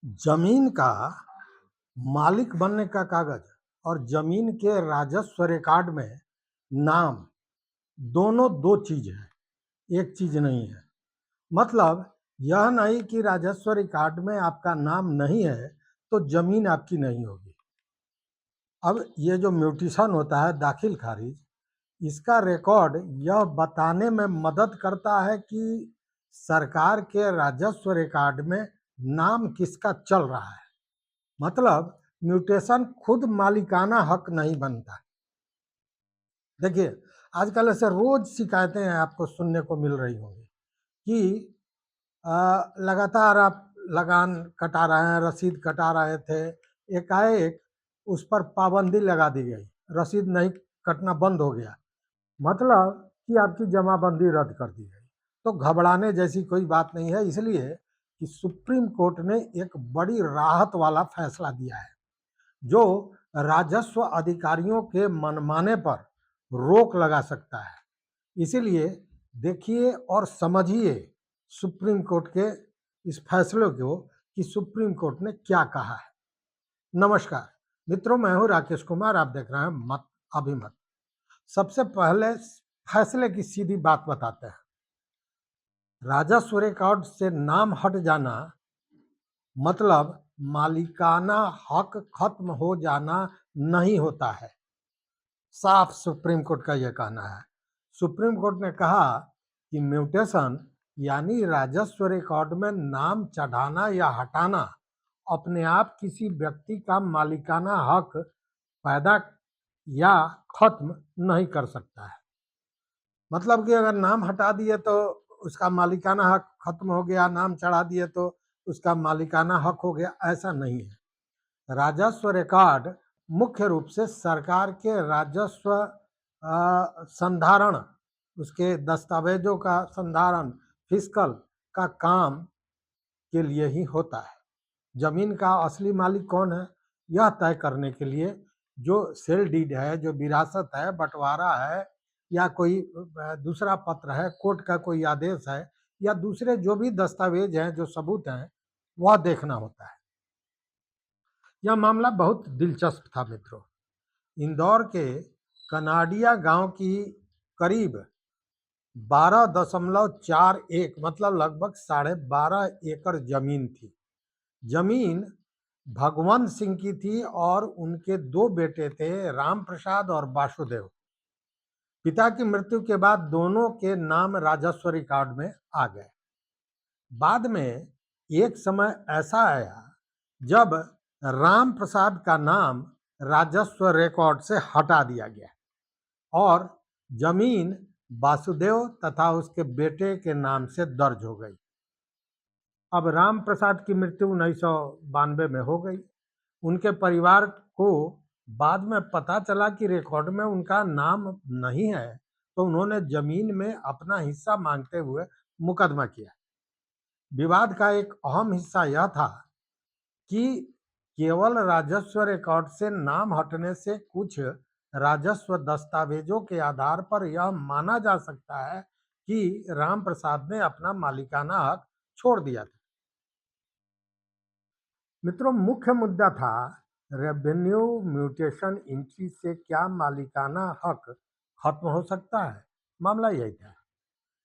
जमीन का मालिक बनने का कागज और जमीन के राजस्व रिकॉर्ड में नाम दोनों दो चीज है, एक चीज नहीं है। मतलब यह नहीं कि राजस्व रिकॉर्ड में आपका नाम नहीं है तो जमीन आपकी नहीं होगी। अब ये जो म्यूटेशन होता है, दाखिल खारिज, इसका रिकॉर्ड यह बताने में मदद करता है कि सरकार के राजस्व रिकॉर्ड में नाम किसका चल रहा है। मतलब म्यूटेशन खुद मालिकाना हक नहीं बनता। देखिए, आजकल ऐसे रोज शिकायतें आपको सुनने को मिल रही होंगी कि लगातार आप लगान कटा रहे हैं, रसीद कटा रहे थे, एकाएक उस पर पाबंदी लगा दी गई, रसीद नहीं कटना बंद हो गया, मतलब कि आपकी जमाबंदी रद्द कर दी गई। तो घबराने जैसी कोई बात नहीं है, इसलिए कि सुप्रीम कोर्ट ने एक बड़ी राहत वाला फैसला दिया है जो राजस्व अधिकारियों के मनमाने पर रोक लगा सकता है। इसीलिए देखिए और समझिए सुप्रीम कोर्ट के इस फैसले को कि सुप्रीम कोर्ट ने क्या कहा है। नमस्कार मित्रों, मैं हूं राकेश कुमार, आप देख रहे हैं मत अभिमत। सबसे पहले फैसले की सीधी बात बताते हैं। राजस्व रिकॉर्ड से नाम हट जाना मतलब मालिकाना हक खत्म हो जाना नहीं होता है। साफ सुप्रीम कोर्ट का यह कहना है। सुप्रीम कोर्ट ने कहा कि म्यूटेशन यानी राजस्व रिकॉर्ड में नाम चढ़ाना या हटाना अपने आप किसी व्यक्ति का मालिकाना हक पैदा या खत्म नहीं कर सकता है। मतलब कि अगर नाम हटा दिए तो उसका मालिकाना हक खत्म हो गया, नाम चढ़ा दिए तो उसका मालिकाना हक हो गया, ऐसा नहीं है। राजस्व रिकॉर्ड मुख्य रूप से सरकार के राजस्व संधारण, उसके दस्तावेजों का संधारण, फिस्कल का काम के लिए ही होता है। जमीन का असली मालिक कौन है, यह तय करने के लिए जो सेल डीड है, जो विरासत है, बंटवारा है, या कोई दूसरा पत्र है, कोर्ट का कोई आदेश है, या दूसरे जो भी दस्तावेज हैं, जो सबूत हैं, वह देखना होता है। यह मामला बहुत दिलचस्प था मित्रों। इंदौर के कनाडिया गांव की करीब 12.41 मतलब लगभग 12.5 एकड़ जमीन थी। जमीन भगवंत सिंह की थी और उनके दो बेटे थे, राम प्रसाद और वासुदेव। पिता की मृत्यु के बाद दोनों के नाम राजस्व रिकॉर्ड में आ गए। बाद में एक समय ऐसा आया जब राम प्रसाद का नाम राजस्व रिकॉर्ड से हटा दिया गया और जमीन वासुदेव तथा उसके बेटे के नाम से दर्ज हो गई। अब राम प्रसाद की मृत्यु 1992 में हो गई। उनके परिवार को बाद में पता चला कि रिकॉर्ड में उनका नाम नहीं है, तो उन्होंने जमीन में अपना हिस्सा मांगते हुए मुकदमा किया। विवाद का एक अहम हिस्सा यह था कि केवल राजस्व रिकॉर्ड से नाम हटने से कुछ राजस्व दस्तावेजों के आधार पर यह माना जा सकता है कि राम प्रसाद ने अपना मालिकाना हक छोड़ दिया था। मित्रों, मुख्य मुद्दा था रेवेन्यू म्यूटेशन एंट्री से क्या मालिकाना हक खत्म हो सकता है। मामला यही था।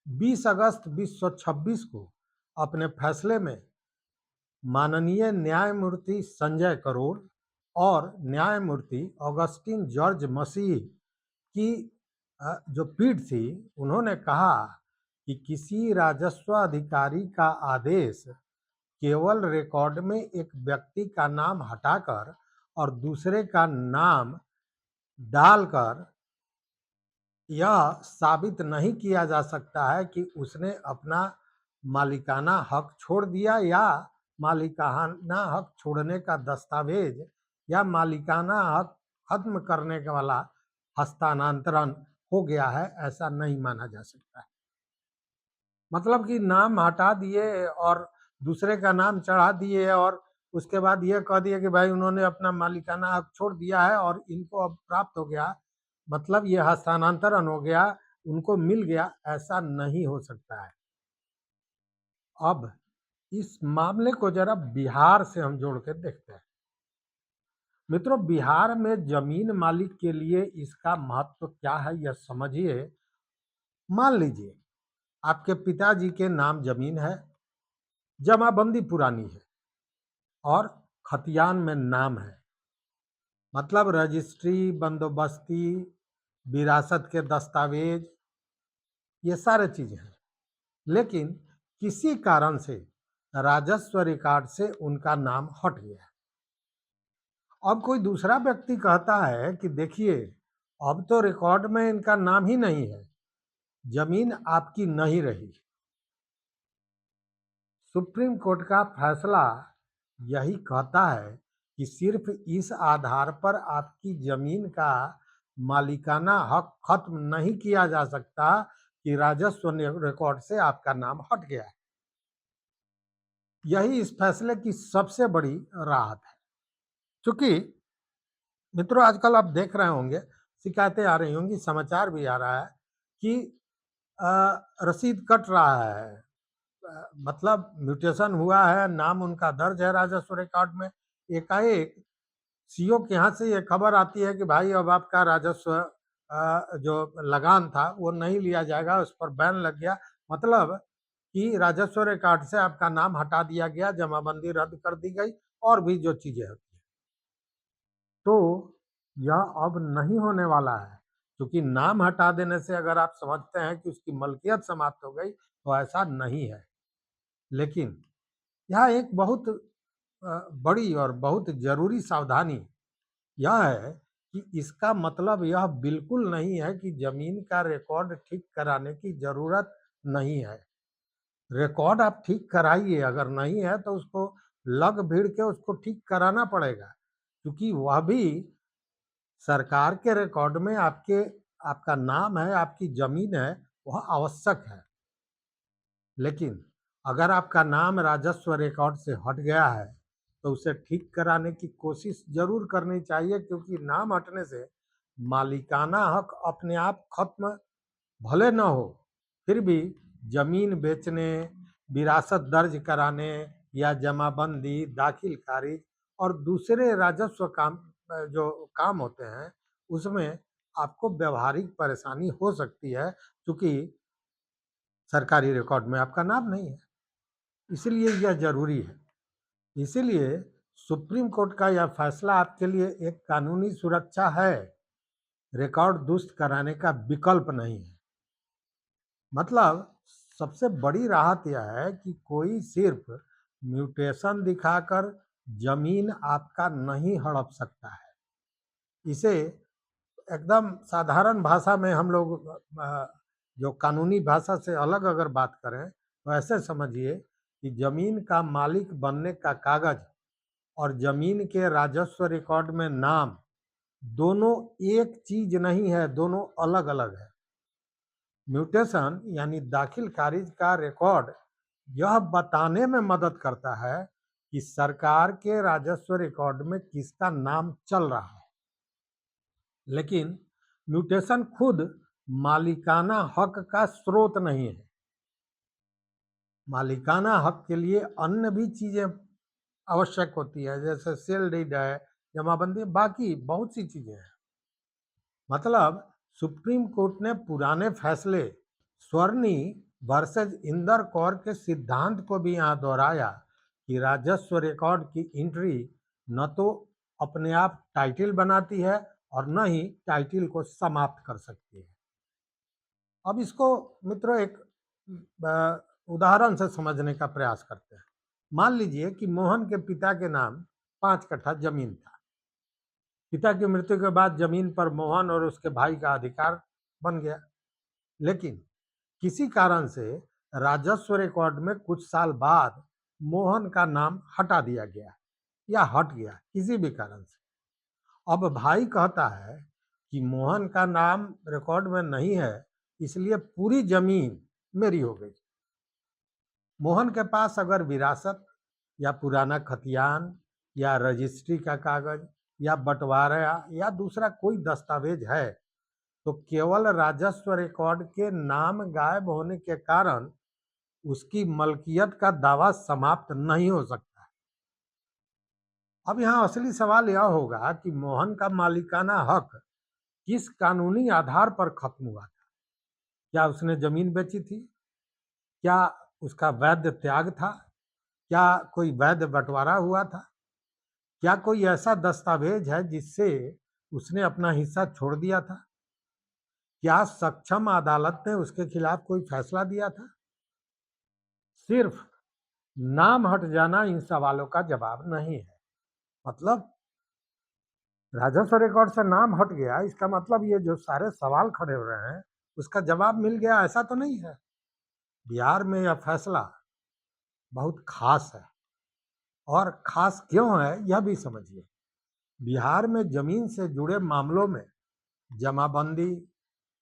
20 अगस्त 2026 को अपने फैसले में माननीय न्यायमूर्ति संजय करोल और न्यायमूर्ति ऑगस्टिन जॉर्ज मसीह की जो पीठ थी, उन्होंने कहा कि किसी राजस्व अधिकारी का आदेश केवल रिकॉर्ड में एक व्यक्ति का नाम हटाकर और दूसरे का नाम डालकर यह साबित नहीं किया जा सकता है कि उसने अपना मालिकाना हक छोड़ दिया या मालिकाना हक छोड़ने का दस्तावेज या मालिकाना हक खत्म करने वाला हस्तांतरण हो गया है, ऐसा नहीं माना जा सकता है। मतलब कि नाम हटा दिए और दूसरे का नाम चढ़ा दिए और उसके बाद ये कह दिए कि भाई उन्होंने अपना मालिकाना हक छोड़ दिया है और इनको अब प्राप्त हो गया, मतलब ये हस्तांतरण हो गया, उनको मिल गया, ऐसा नहीं हो सकता है। अब इस मामले को जरा बिहार से हम जोड़ के देखते हैं। मित्रों, बिहार में जमीन मालिक के लिए इसका महत्व क्या है यह समझिए। मान लीजिए आपके पिताजी के नाम जमीन है, जमाबंदी पुरानी है और खतियान में नाम है, मतलब रजिस्ट्री, बंदोबस्ती, विरासत के दस्तावेज, ये सारे चीजें हैं। लेकिन किसी कारण से राजस्व रिकॉर्ड से उनका नाम हट गया। अब कोई दूसरा व्यक्ति कहता है कि देखिए, अब तो रिकॉर्ड में इनका नाम ही नहीं है, जमीन आपकी नहीं रही। सुप्रीम कोर्ट का फैसला यही कहता है कि सिर्फ इस आधार पर आपकी जमीन का मालिकाना हक खत्म नहीं किया जा सकता कि राजस्व रिकॉर्ड से आपका नाम हट गया है। यही इस फैसले की सबसे बड़ी राहत है। क्योंकि मित्रों, आजकल आप देख रहे होंगे, शिकायतें आ रही होंगी, समाचार भी आ रहा है कि रसीद कट रहा है, मतलब म्यूटेशन हुआ है, नाम उनका दर्ज है राजस्व रिकॉर्ड में। एकाएक सीओ के यहाँ से ये खबर आती है कि भाई अब आपका राजस्व जो लगान था वो नहीं लिया जाएगा, उस पर बैन लग गया। मतलब कि राजस्व रिकॉर्ड से आपका नाम हटा दिया गया, जमाबंदी रद्द कर दी गई और भी जो चीजें होती है। तो यह अब नहीं होने वाला है, क्योंकि नाम हटा देने से अगर आप समझते हैं कि उसकी मलकियत समाप्त हो गई, तो ऐसा नहीं है। लेकिन यह एक बहुत बड़ी और बहुत जरूरी सावधानी यह है कि इसका मतलब यह बिल्कुल नहीं है कि जमीन का रिकॉर्ड ठीक कराने की जरूरत नहीं है। रिकॉर्ड आप ठीक कराइए, अगर नहीं है तो उसको लग भीड़ के उसको ठीक कराना पड़ेगा, क्योंकि वह भी सरकार के रिकॉर्ड में आपका नाम है, आपकी जमीन है, वह आवश्यक है। लेकिन अगर आपका नाम राजस्व रिकॉर्ड से हट गया है तो उसे ठीक कराने की कोशिश जरूर करनी चाहिए, क्योंकि नाम हटने से मालिकाना हक अपने आप खत्म भले न हो, फिर भी जमीन बेचने, विरासत दर्ज कराने या जमाबंदी, दाखिल खारिज और दूसरे राजस्व काम जो काम होते हैं उसमें आपको व्यवहारिक परेशानी हो सकती है, क्योंकि सरकारी रिकॉर्ड में आपका नाम नहीं है। इसलिए यह जरूरी है। इसीलिए सुप्रीम कोर्ट का यह फैसला आपके लिए एक कानूनी सुरक्षा है, रिकॉर्ड दुरुस्त कराने का विकल्प नहीं है। मतलब सबसे बड़ी राहत यह है कि कोई सिर्फ म्यूटेशन दिखाकर जमीन आपका नहीं हड़प सकता है। इसे एकदम साधारण भाषा में हम लोग जो कानूनी भाषा से अलग अगर बात करें तो ऐसे समझिए कि जमीन का मालिक बनने का कागज और जमीन के राजस्व रिकॉर्ड में नाम दोनों एक चीज नहीं है, दोनों अलग अलग है। म्यूटेशन यानी दाखिल खारिज का रिकॉर्ड यह बताने में मदद करता है कि सरकार के राजस्व रिकॉर्ड में किसका नाम चल रहा है। लेकिन म्यूटेशन खुद मालिकाना हक का स्रोत नहीं है। मालिकाना हक के लिए अन्य भी चीजें आवश्यक होती है, जैसे सेल डीड है, जमाबंदी, बाकी बहुत सी चीजें हैं। मतलब सुप्रीम कोर्ट ने पुराने फैसले स्वर्णी वर्सेज इंदर कौर के सिद्धांत को भी यहाँ दोहराया कि राजस्व रिकॉर्ड की एंट्री न तो अपने आप टाइटल बनाती है और न ही टाइटल को समाप्त कर सकती है। अब इसको मित्रों एक उदाहरण से समझने का प्रयास करते हैं। मान लीजिए कि मोहन के पिता के नाम 5 कट्ठा जमीन था। पिता की मृत्यु के बाद जमीन पर मोहन और उसके भाई का अधिकार बन गया। लेकिन किसी कारण से राजस्व रिकॉर्ड में कुछ साल बाद मोहन का नाम हटा दिया गया या हट गया किसी भी कारण से। अब भाई कहता है कि मोहन का नाम रिकॉर्ड में नहीं है, इसलिए पूरी जमीन मेरी हो गई। मोहन के पास अगर विरासत या पुराना खतियान या रजिस्ट्री का कागज या बंटवारा या दूसरा कोई दस्तावेज है, तो केवल राजस्व रिकॉर्ड के नाम गायब होने के कारण उसकी मलकियत का दावा समाप्त नहीं हो सकता। अब यहाँ असली सवाल यह होगा कि मोहन का मालिकाना हक किस कानूनी आधार पर खत्म हुआ था? क्या उसने जमीन बेची थी? क्या उसका वैध त्याग था? क्या कोई वैध बंटवारा हुआ था? क्या कोई ऐसा दस्तावेज है जिससे उसने अपना हिस्सा छोड़ दिया था? क्या सक्षम अदालत ने उसके खिलाफ कोई फैसला दिया था? सिर्फ नाम हट जाना इन सवालों का जवाब नहीं है। मतलब राजस्व रिकॉर्ड से नाम हट गया, इसका मतलब ये जो सारे सवाल खड़े हो रहे हैं उसका जवाब मिल गया, ऐसा तो नहीं है। बिहार में यह फैसला बहुत खास है, और खास क्यों है यह भी समझिए। बिहार में जमीन से जुड़े मामलों में जमाबंदी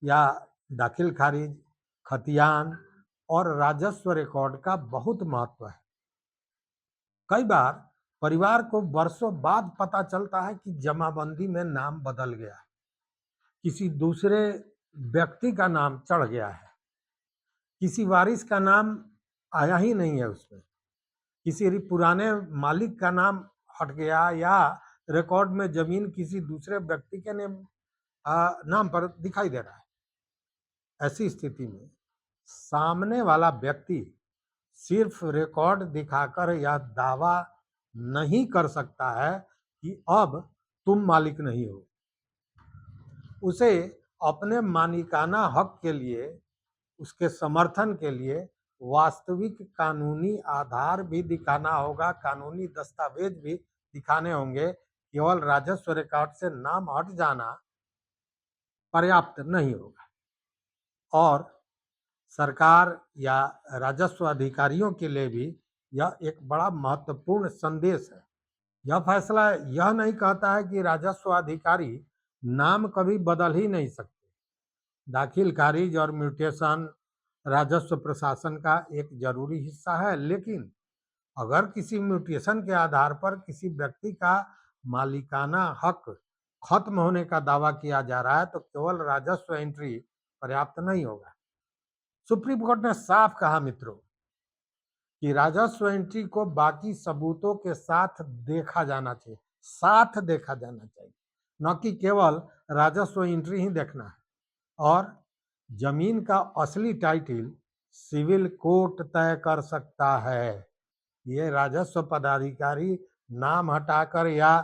या दाखिल खारिज, खतियान और राजस्व रिकॉर्ड का बहुत महत्व है। कई बार परिवार को वर्षों बाद पता चलता है कि जमाबंदी में नाम बदल गया है, किसी दूसरे व्यक्ति का नाम चढ़ गया है, किसी वारिस का नाम आया ही नहीं है उसमें, किसी पुराने मालिक का नाम हट गया, या रिकॉर्ड में जमीन किसी दूसरे व्यक्ति के नाम पर दिखाई दे रहा है। ऐसी स्थिति में सामने वाला व्यक्ति सिर्फ रिकॉर्ड दिखाकर यह दावा नहीं कर सकता है कि अब तुम मालिक नहीं हो। उसे अपने मालिकाना हक के लिए, उसके समर्थन के लिए वास्तविक कानूनी आधार भी दिखाना होगा, कानूनी दस्तावेज भी दिखाने होंगे। केवल राजस्व रिकॉर्ड से नाम हट जाना पर्याप्त नहीं होगा। और सरकार या राजस्व अधिकारियों के लिए भी यह एक बड़ा महत्वपूर्ण संदेश है। यह फैसला यह नहीं कहता है कि राजस्व अधिकारी नाम कभी बदल ही नहीं सकते। दाखिल खारिज और म्यूटेशन राजस्व प्रशासन का एक जरूरी हिस्सा है, लेकिन अगर किसी म्यूटेशन के आधार पर किसी व्यक्ति का मालिकाना हक खत्म होने का दावा किया जा रहा है तो केवल राजस्व एंट्री पर्याप्त नहीं होगा। सुप्रीम कोर्ट ने साफ कहा मित्रों कि राजस्व एंट्री को बाकी सबूतों के साथ देखा जाना चाहिए, साथ देखा जाना चाहिए, न कि केवल राजस्व एंट्री ही देखना है। और जमीन का असली टाइटिल सिविल कोर्ट तय कर सकता है। ये राजस्व पदाधिकारी नाम हटाकर या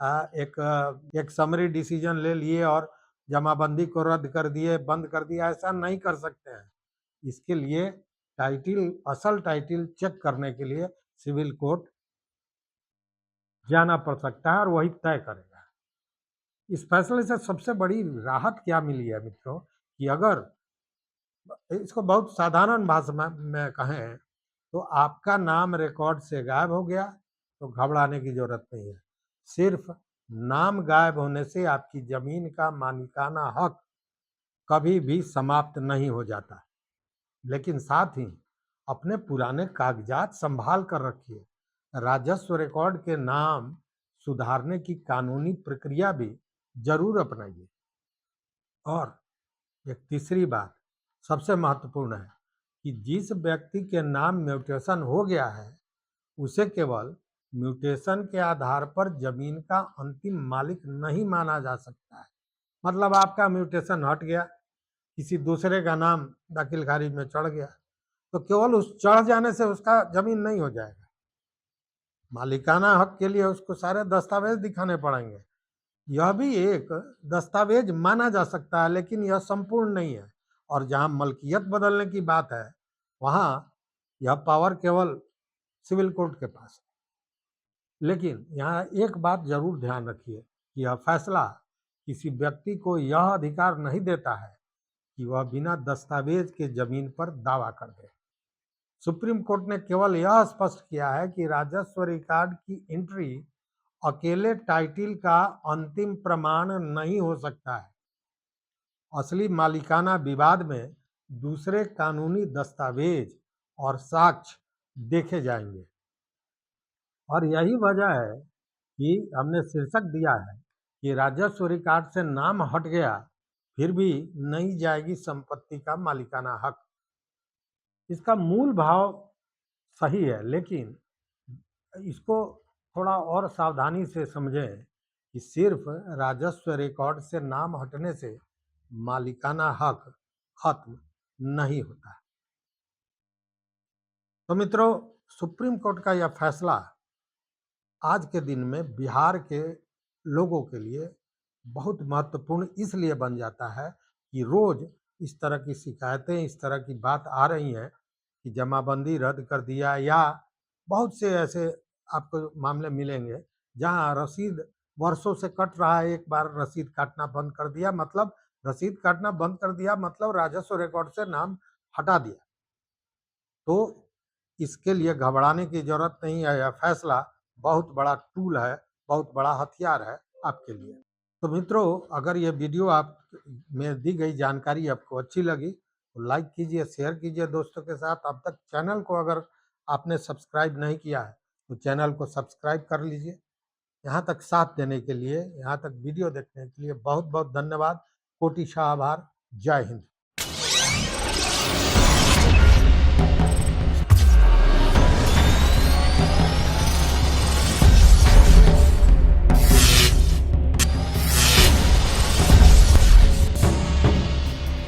एक समरी डिसीजन ले लिए और जमाबंदी को रद्द कर दिए, बंद कर दिया, ऐसा नहीं कर सकते हैं। इसके लिए टाइटिल, असल टाइटिल चेक करने के लिए सिविल कोर्ट जाना पड़ सकता है और वही तय करेगा। इस फैसले से सबसे बड़ी राहत क्या मिली है मित्रों, कि अगर इसको बहुत साधारण भाषा में कहें तो आपका नाम रिकॉर्ड से गायब हो गया तो घबराने की जरूरत नहीं है। सिर्फ नाम गायब होने से आपकी जमीन का मालिकाना हक कभी भी समाप्त नहीं हो जाता। लेकिन साथ ही अपने पुराने कागजात संभाल कर रखिए। राजस्व रिकॉर्ड के नाम सुधारने की कानूनी प्रक्रिया भी जरूर अपनाइए। और एक तीसरी बात सबसे महत्वपूर्ण है कि जिस व्यक्ति के नाम म्यूटेशन हो गया है उसे केवल म्यूटेशन के आधार पर जमीन का अंतिम मालिक नहीं माना जा सकता है। मतलब आपका म्यूटेशन हट गया, किसी दूसरे का नाम दाखिल खारिज में चढ़ गया, तो केवल उस चढ़ जाने से उसका जमीन नहीं हो जाएगा। मालिकाना हक के लिए उसको सारे दस्तावेज दिखाने पड़ेंगे। यह भी एक दस्तावेज माना जा सकता है, लेकिन यह संपूर्ण नहीं है। और जहां मलकियत बदलने की बात है वहां यह पावर केवल सिविल कोर्ट के पास है। लेकिन यहाँ एक बात जरूर ध्यान रखिए कि यह फैसला किसी व्यक्ति को यह अधिकार नहीं देता है कि वह बिना दस्तावेज के जमीन पर दावा कर दे। सुप्रीम कोर्ट ने केवल यह स्पष्ट किया है कि राजस्व रिकॉर्ड की एंट्री अकेले टाइटिल का अंतिम प्रमाण नहीं हो सकता है। असली मालिकाना विवाद में दूसरे कानूनी दस्तावेज और साक्ष्य देखे जाएंगे। और यही वजह है कि हमने शीर्षक दिया है कि राजस्व रिकॉर्ड से नाम हट गया फिर भी नहीं जाएगी संपत्ति का मालिकाना हक। इसका मूल भाव सही है, लेकिन इसको थोड़ा और सावधानी से समझें कि सिर्फ राजस्व रिकॉर्ड से नाम हटने से मालिकाना हक खत्म नहीं होता है। तो मित्रों, सुप्रीम कोर्ट का यह फैसला आज के दिन में बिहार के लोगों के लिए बहुत महत्वपूर्ण इसलिए बन जाता है कि रोज इस तरह की शिकायतें, इस तरह की बात आ रही हैं कि जमाबंदी रद्द कर दिया, या बहुत से ऐसे आपको मामले मिलेंगे जहां रसीद वर्षों से कट रहा है, एक बार रसीद काटना बंद कर दिया, मतलब रसीद काटना बंद कर दिया मतलब राजस्व रिकॉर्ड से नाम हटा दिया। तो इसके लिए घबराने की जरूरत नहीं है। यह फैसला बहुत बड़ा टूल है, बहुत बड़ा हथियार है आपके लिए। तो मित्रों, अगर ये वीडियो आप में दी गई जानकारी आपको अच्छी लगी तो लाइक कीजिए, शेयर कीजिए दोस्तों के साथ। अब तक चैनल को अगर आपने सब्सक्राइब नहीं किया है तो चैनल को सब्सक्राइब कर लीजिए। यहाँ तक साथ देने के लिए, यहाँ तक वीडियो देखने के लिए बहुत बहुत धन्यवाद। कोटि शाह आभार। जय हिंद।